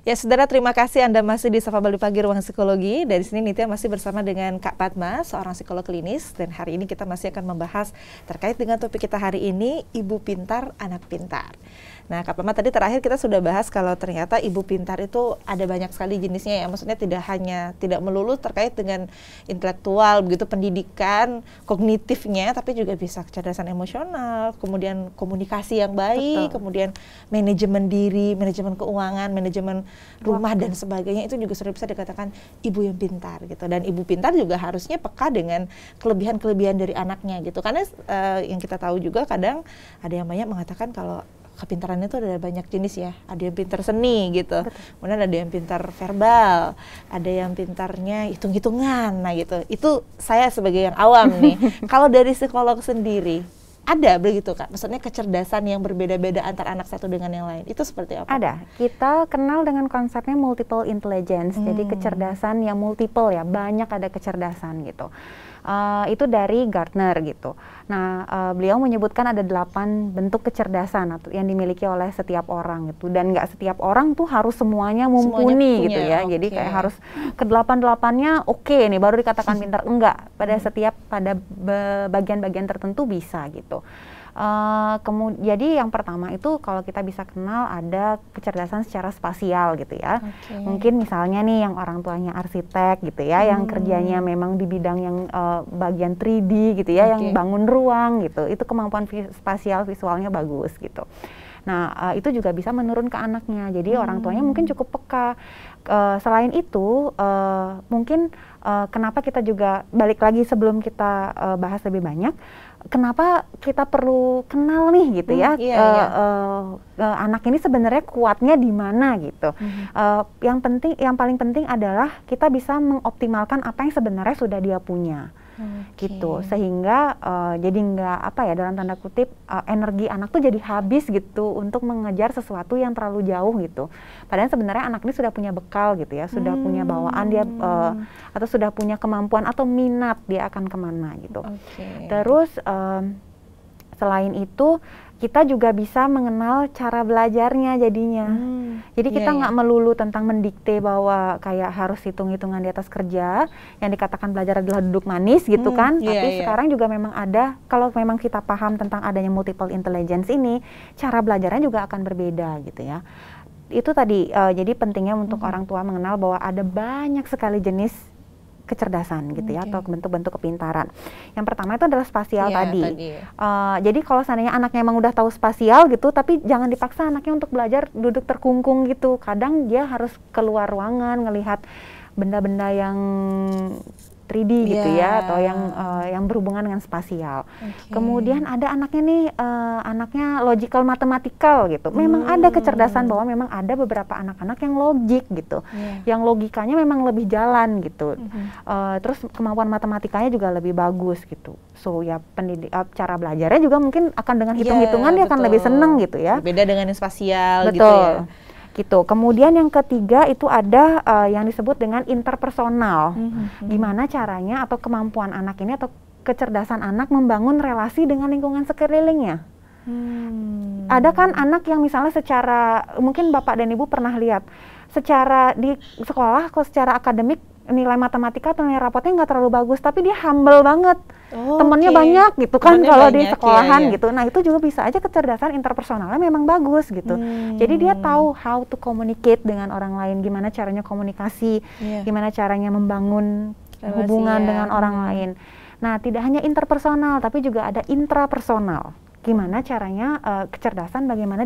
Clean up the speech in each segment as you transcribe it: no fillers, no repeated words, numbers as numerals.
Ya, saudara, terima kasih Anda masih di Sapa Bali Pagi Ruang Psikologi. Dari sini Nitya masih bersama dengan Kak Padma, seorang psikolog klinis. Dan hari ini kita masih akan membahas terkait dengan topik kita hari ini, ibu pintar, anak pintar. Nah, Kak Padma, tadi terakhir kita sudah bahas kalau ternyata ibu pintar itu ada banyak sekali jenisnya ya. Maksudnya tidak melulu terkait dengan intelektual, begitu pendidikan, kognitifnya, tapi juga bisa kecerdasan emosional, kemudian komunikasi yang baik, kemudian manajemen diri, manajemen keuangan, manajemen rumah dan sebagainya. Itu juga sudah bisa dikatakan ibu yang pintar gitu. Dan ibu pintar juga harusnya peka dengan kelebihan-kelebihan dari anaknya gitu. Karena yang kita tahu juga kadang ada yang banyak mengatakan kalau kepintarannya itu ada banyak jenis ya. Ada yang pintar seni gitu. Betul. Kemudian ada yang pintar verbal, ada yang pintarnya hitung-hitungan. Nah gitu. Itu saya sebagai yang awam nih. Kalau dari psikolog sendiri, ada begitu Kak? Maksudnya kecerdasan yang berbeda-beda antara anak satu dengan yang lain. Itu seperti apa? Ada. Kita kenal dengan konsepnya multiple intelligence. Jadi kecerdasan yang multiple ya. Banyak ada kecerdasan gitu. Itu dari Gartner gitu. Nah, beliau menyebutkan ada 8 bentuk kecerdasan yang dimiliki oleh setiap orang gitu. Dan nggak setiap orang tuh harus semuanya mumpuni gitu ya. Jadi kayak harus ke-8-8-nya oke nih baru dikatakan pintar. Enggak, pada bagian-bagian tertentu bisa gitu. Jadi yang pertama itu kalau kita bisa kenal ada kecerdasan secara spasial gitu ya. Mungkin misalnya nih yang orang tuanya arsitek gitu ya, yang kerjanya memang di bidang yang bagian 3D gitu ya, yang bangun ruang gitu. Itu kemampuan spasial visualnya bagus gitu. Nah, itu juga bisa menurun ke anaknya. Jadi orang tuanya mungkin cukup peka. Selain itu, mungkin kenapa kita juga balik lagi sebelum kita bahas lebih banyak, kenapa kita perlu kenal nih gitu ya, anak ini sebenarnya kuatnya di mana gitu. Yang paling penting adalah kita bisa mengoptimalkan apa yang sebenarnya sudah dia punya. Gitu, sehingga jadi nggak dalam tanda kutip energi anak tuh jadi habis gitu untuk mengejar sesuatu yang terlalu jauh gitu. Padahal sebenarnya anak ini sudah punya bekal gitu ya, sudah punya bawaan dia atau sudah punya kemampuan atau minat dia akan kemana gitu. Terus selain itu kita juga bisa mengenal cara belajarnya jadinya. Jadi kita nggak melulu tentang mendikte bahwa kayak harus hitung-hitungan di atas kerja, yang dikatakan belajar adalah duduk manis gitu kan. Tapi sekarang juga memang ada, kalau memang kita paham tentang adanya multiple intelligence ini, cara belajarnya juga akan berbeda gitu ya. Itu tadi, jadi pentingnya untuk orang tua mengenal bahwa ada banyak sekali jenis kecerdasan gitu ya, atau bentuk-bentuk kepintaran. Yang pertama itu adalah spasial tadi. Jadi kalau seandainya anaknya emang udah tahu spasial gitu, tapi jangan dipaksa anaknya untuk belajar duduk terkungkung gitu. Kadang dia harus keluar ruangan, ngelihat benda-benda yang 3D gitu ya, atau yang berhubungan dengan spasial. Kemudian ada anaknya nih, anaknya logical matematikal gitu. Memang ada kecerdasan bahwa memang ada beberapa anak-anak yang logik gitu, yang logikanya memang lebih jalan gitu. Terus kemampuan matematikanya juga lebih bagus gitu. So ya cara belajarnya juga mungkin akan dengan hitung-hitungan dia akan lebih seneng gitu ya. Beda dengan yang spasial gitu ya. Gitu. Kemudian yang ketiga itu ada yang disebut dengan interpersonal. Gimana caranya atau kemampuan anak ini atau kecerdasan anak membangun relasi dengan lingkungan sekelilingnya. Ada kan anak yang misalnya secara, mungkin Bapak dan Ibu pernah lihat, secara di sekolah kalau secara akademik nilai matematika atau nilai rapotnya nggak terlalu bagus, tapi dia humble banget. Temennya banyak gitu kan kalau di sekolahan gitu. Nah itu juga bisa aja kecerdasan interpersonalnya memang bagus gitu. Jadi dia tahu how to communicate dengan orang lain, gimana caranya komunikasi, gimana caranya membangun hubungan dengan orang lain. Nah tidak hanya interpersonal tapi juga ada intrapersonal. Gimana caranya kecerdasan bagaimana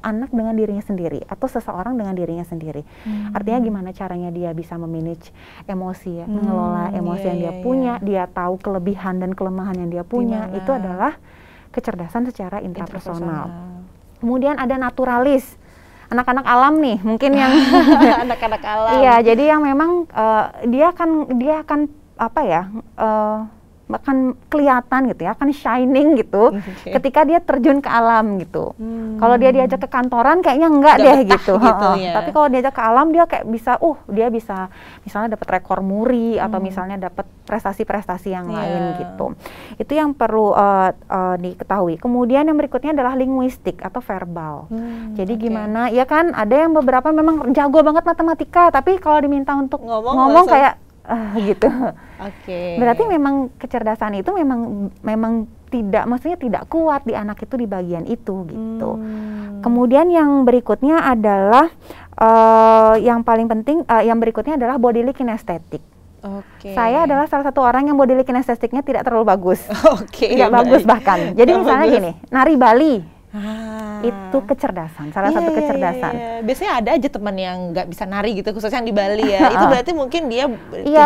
anak dengan dirinya sendiri atau seseorang dengan dirinya sendiri. Artinya gimana caranya dia bisa memanage emosi, mengelola emosi yang dia punya, dia tahu kelebihan dan kelemahan yang dia punya. Itu adalah kecerdasan secara intrapersonal. Kemudian ada naturalis. Anak-anak alam nih, mungkin yang anak-anak alam. Iya, jadi yang memang dia akan akan kelihatan gitu ya, akan shining gitu ketika dia terjun ke alam gitu. Kalau dia diajak ke kantoran kayaknya enggak deh gitu. Ya. Tapi kalau diajak ke alam dia kayak bisa, dia bisa misalnya dapat rekor muri atau misalnya dapat prestasi-prestasi yang lain gitu. Itu yang perlu diketahui. Kemudian yang berikutnya adalah linguistik atau verbal. Jadi gimana? Ya kan ada yang beberapa memang jago banget matematika, tapi kalau diminta untuk ngomong kayak gitu. Berarti memang kecerdasan itu memang tidak, maksudnya tidak kuat di anak itu di bagian itu gitu. Kemudian yang berikutnya adalah yang paling penting, yang berikutnya adalah bodily kinesthetic. Saya adalah salah satu orang yang bodily kinestheticnya tidak terlalu bagus. Tidak bagus bahkan. Jadi misalnya gini, nari Bali. Itu kecerdasan, salah satu kecerdasan. Biasanya ada aja teman yang nggak bisa nari gitu, khususnya yang di Bali ya. Itu berarti mungkin dia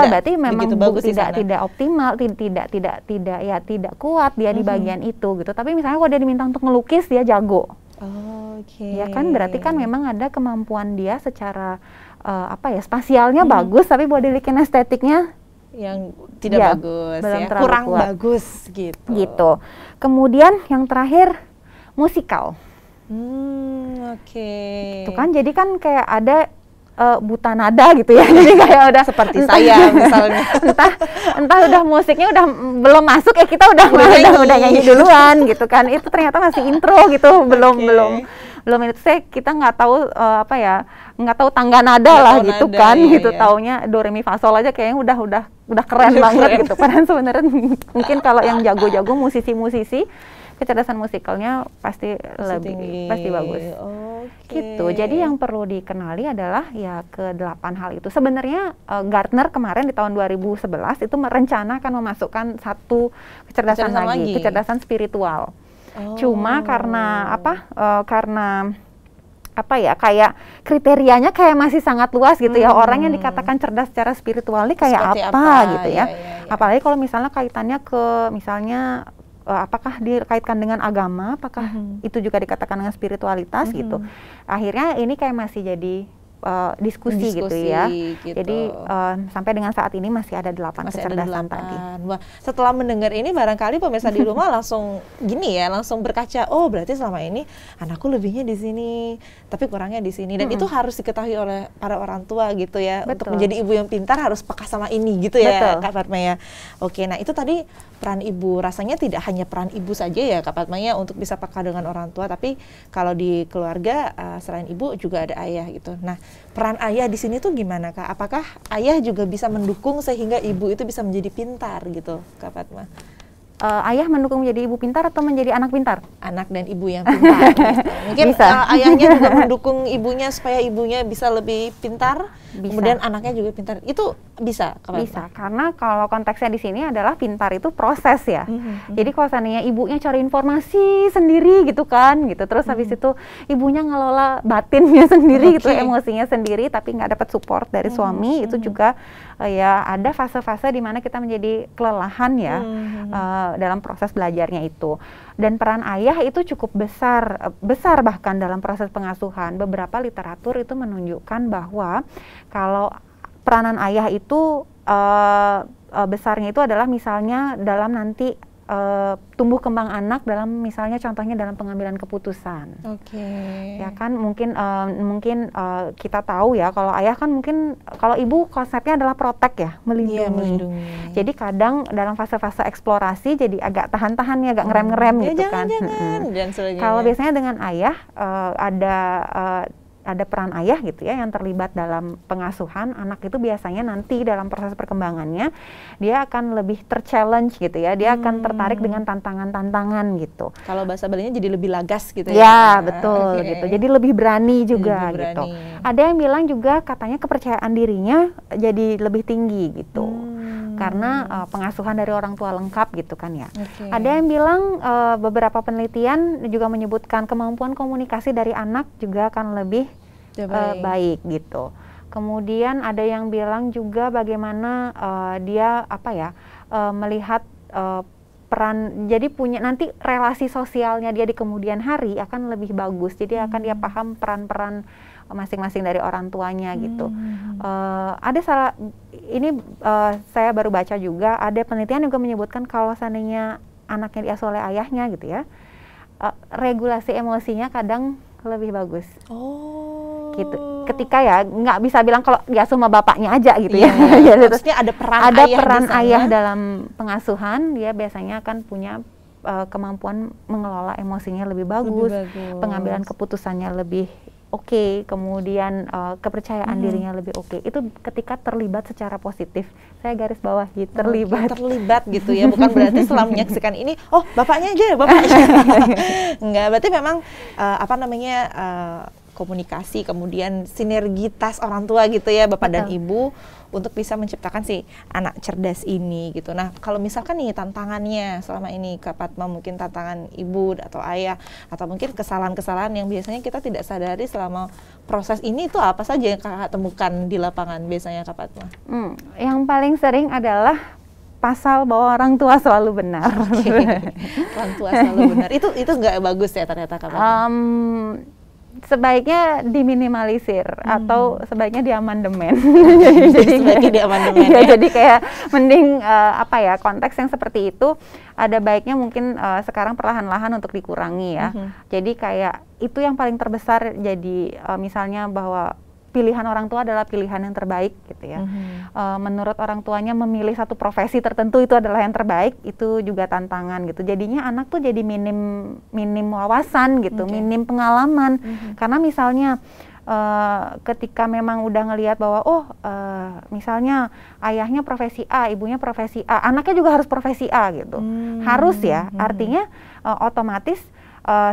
berarti memang bagus tidak optimal, tidak kuat dia di bagian itu gitu. Tapi misalnya kalau dia diminta untuk melukis dia jago. Ya kan berarti kan memang ada kemampuan dia secara spasialnya bagus, tapi bodily kinestheticnya yang tidak bagus ya, kurang bagus gitu. Kemudian yang terakhir musikal. Itu kan jadi kan kayak ada buta nada gitu ya. Jadi kayak udah seperti saya misalnya. entah udah musiknya udah belum masuk ya kita udah nyanyi duluan gitu kan. Itu ternyata masih intro gitu, belum itu kita nggak tahu nggak tahu tangga nada lah gitu nada, kan gitu. Taunya do re mi fa sol aja kayaknya udah keren banget gitu. Padahal sebenarnya mungkin kalau yang jago-jago musisi kecerdasan musikalnya pasti bagus. Gitu. Jadi yang perlu dikenali adalah ya ke-8 hal itu. Sebenarnya Gartner kemarin di tahun 2011 itu merencanakan memasukkan satu kecerdasan lagi, kecerdasan spiritual. Cuma karena kayak kriterianya kayak masih sangat luas gitu ya. Orang yang dikatakan cerdas secara spiritual ini kayak apa gitu ya. Apalagi kalau misalnya kaitannya ke misalnya apakah dikaitkan dengan agama, apakah itu juga dikatakan dengan spiritualitas gitu. Akhirnya ini kayak masih jadi diskusi gitu ya. Gitu. Jadi sampai dengan saat ini masih ada 8 kecerdasan tadi. Wah, setelah mendengar ini barangkali pemirsa di rumah langsung langsung berkaca, oh berarti selama ini anakku lebihnya di sini, tapi kurangnya di sini. Dan itu harus diketahui oleh para orang tua gitu ya. Untuk menjadi ibu yang pintar harus peka sama ini gitu ya, Kak Fatma ya. Oke, nah itu tadi peran ibu, rasanya tidak hanya peran ibu saja ya Kak Fatma ya untuk bisa peka dengan orang tua, tapi kalau di keluarga selain ibu juga ada ayah gitu. Nah, peran ayah di sini tuh gimana Kak? Apakah ayah juga bisa mendukung sehingga ibu itu bisa menjadi pintar gitu, Kak Fatma? Ayah mendukung menjadi ibu pintar atau menjadi anak pintar? Anak dan ibu yang pintar. Gitu. Mungkin ayahnya juga mendukung ibunya supaya ibunya bisa lebih pintar, kemudian anaknya juga pintar. Itu bisa, Kak Fatma? Bisa, karena kalau konteksnya di sini adalah pintar itu proses ya. Jadi kalau seandainya ibunya cari informasi sendiri gitu kan, gitu. Terus habis itu ibunya ngelola batinnya sendiri gitu, emosinya sendiri, tapi nggak dapat support dari suami, itu juga ya ada fase-fase di mana kita menjadi kelelahan ya dalam proses belajarnya itu. Dan peran ayah itu cukup besar bahkan dalam proses pengasuhan. Beberapa literatur itu menunjukkan bahwa kalau peranan ayah itu besarnya itu adalah misalnya dalam nanti tumbuh kembang anak dalam misalnya contohnya dalam pengambilan keputusan. Ya kan mungkin kita tahu ya kalau ayah kan mungkin kalau ibu konsepnya adalah protect ya, melindungi. Jadi kadang dalam fase-fase eksplorasi jadi agak tahan-tahan ya, agak ngerem-ngerem gitu kan. Kalau biasanya dengan ayah ada peran ayah gitu ya yang terlibat dalam pengasuhan anak itu biasanya nanti dalam proses perkembangannya dia akan lebih terchallenge gitu ya, dia akan tertarik dengan tantangan-tantangan gitu. Kalau bahasa Balinya jadi lebih lagas gitu ya. Ya betul gitu, jadi lebih berani juga gitu. Ada yang bilang juga katanya kepercayaan dirinya jadi lebih tinggi gitu. Karena pengasuhan dari orang tua lengkap gitu kan ya. Ada yang bilang beberapa penelitian juga menyebutkan kemampuan komunikasi dari anak juga akan lebih baik gitu. Kemudian ada yang bilang juga bagaimana dia melihat peran, jadi punya nanti relasi sosialnya dia di kemudian hari akan lebih bagus. Jadi akan dia paham peran-peran masing-masing dari orang tuanya gitu. Ada salah ini saya baru baca juga ada penelitian juga menyebutkan kalau seandainya anaknya diasuh oleh ayahnya gitu ya, regulasi emosinya kadang lebih bagus. Gitu. Ketika ya nggak bisa bilang kalau diasuh sama bapaknya aja gitu ya. Maksudnya ada peran ayah dalam pengasuhan, dia biasanya akan punya kemampuan mengelola emosinya lebih bagus. Pengambilan keputusannya lebih oke, kemudian kepercayaan dirinya lebih oke. Itu ketika terlibat secara positif. Saya garis bawahi terlibat gitu ya, bukan berarti setelah menyaksikan ini, oh bapaknya aja, enggak, berarti memang komunikasi, kemudian sinergitas orang tua gitu ya, bapak dan ibu untuk bisa menciptakan si anak cerdas ini gitu. Nah, kalau misalkan nih tantangannya selama ini Kak Padma, mungkin tantangan ibu atau ayah, atau mungkin kesalahan-kesalahan yang biasanya kita tidak sadari selama proses ini, itu apa saja yang Kakak temukan di lapangan biasanya Kak Padma? Yang paling sering adalah pasal bahwa orang tua selalu benar. Orang tua selalu benar. Itu nggak bagus ya ternyata Kak Padma? Sebaiknya diminimalisir atau sebaiknya diamandemen. Jadi sebaiknya diamandemen ya. Jadi kayak mending konteks yang seperti itu ada baiknya mungkin sekarang perlahan-lahan untuk dikurangi ya. Jadi kayak itu yang paling terbesar, jadi misalnya bahwa pilihan orang tua adalah pilihan yang terbaik gitu ya. Menurut orang tuanya memilih satu profesi tertentu itu adalah yang terbaik, itu juga tantangan gitu. Jadinya anak tuh jadi minim wawasan gitu, minim pengalaman. Karena misalnya ketika memang udah ngelihat bahwa misalnya ayahnya profesi A, ibunya profesi A, anaknya juga harus profesi A gitu. Harus ya, artinya otomatis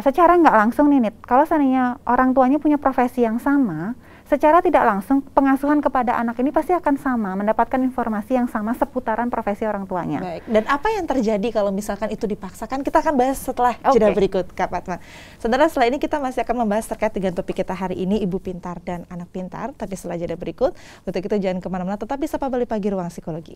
secara nggak langsung nih, kalau seandainya orang tuanya punya profesi yang sama, secara tidak langsung pengasuhan kepada anak ini pasti akan sama, mendapatkan informasi yang sama seputaran profesi orang tuanya. Baik. Dan apa yang terjadi kalau misalkan itu dipaksakan? Kita akan bahas setelah jeda berikut, Kak Padma. Saudara, setelah ini kita masih akan membahas terkait dengan topik kita hari ini, Ibu Pintar dan Anak Pintar. Tapi setelah jeda berikut, untuk itu jangan kemana-mana, tetap di Sapa Bali Pagi Ruang Psikologi.